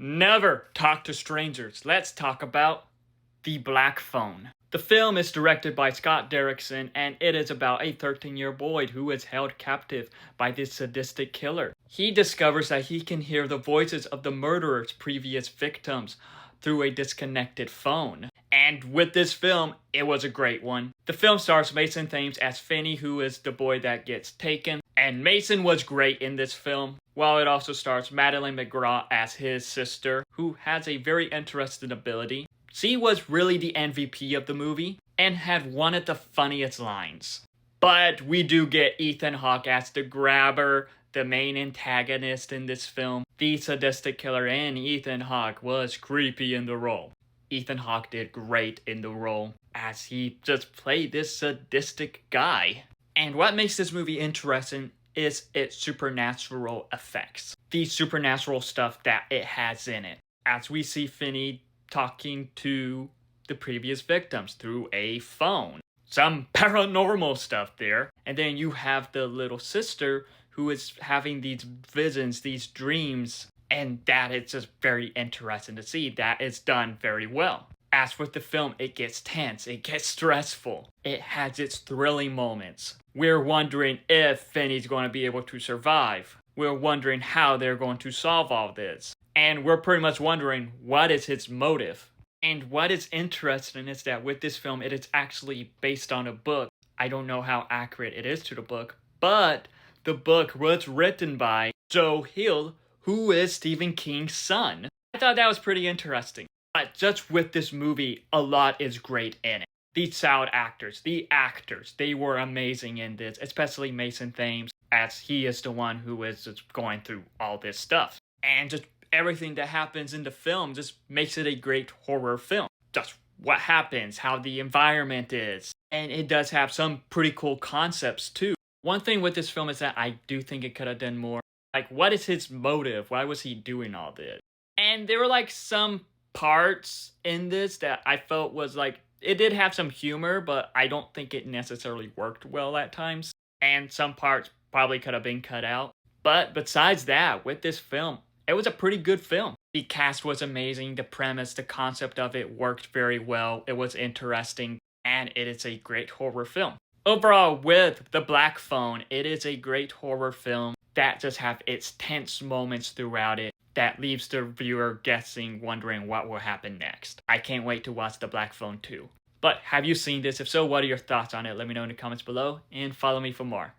Never talk to strangers. Let's talk about The Black Phone. The film is directed by Scott Derrickson, and it is about a 13-year boy who is held captive by this sadistic killer. He discovers that he can hear the voices of the murderer's previous victims through a disconnected phone. And with this film, it was a great one. The film stars Mason Thames as Finney, who is the boy that gets taken. And Mason was great in this film, while it also stars Madeline McGraw as his sister, who has a very interesting ability. She was really the MVP of the movie, and had one of the funniest lines. But we do get Ethan Hawke as the grabber, the main antagonist in this film. The sadistic killer, and Ethan Hawke was creepy in the role. Ethan Hawke did great in the role, as he just played this sadistic guy. And what makes this movie interesting is its supernatural effects. The supernatural stuff that it has in it. As we see Finney talking to the previous victims through a phone. Some paranormal stuff there. And then you have the little sister who is having these visions, these dreams. And that is just very interesting to see. That is done very well. As with the film, it gets tense, it gets stressful. It has its thrilling moments. We're wondering if Finney's going to be able to survive. We're wondering how they're going to solve all this. And we're pretty much wondering, what is his motive? And what is interesting is that with this film, it is actually based on a book. I don't know how accurate it is to the book, but the book was written by Joe Hill, who is Stephen King's son. I thought that was pretty interesting. But just with this movie, a lot is great in it. The child actors, the actors, they were amazing in this, especially Mason Thames, as he is the one who is just going through all this stuff. And just everything that happens in the film just makes it a great horror film. Just what happens, how the environment is. And it does have some pretty cool concepts too. One thing with this film is that I do think it could have done more. Like, what is his motive? Why was he doing all this? And there were like some parts in this that I felt was like, it did have some humor, but I don't think it necessarily worked well at times. And some parts probably could have been cut out. But besides that, with this film, it was a pretty good film. The cast was amazing. The premise, the concept of it worked very well. It was interesting. And it is a great horror film. Overall, with The Black Phone, it is a great horror film that just have its tense moments throughout it that leaves the viewer guessing, wondering what will happen next. I can't wait to watch The Black Phone 2. But have you seen this? If so, what are your thoughts on it? Let me know in the comments below and follow me for more.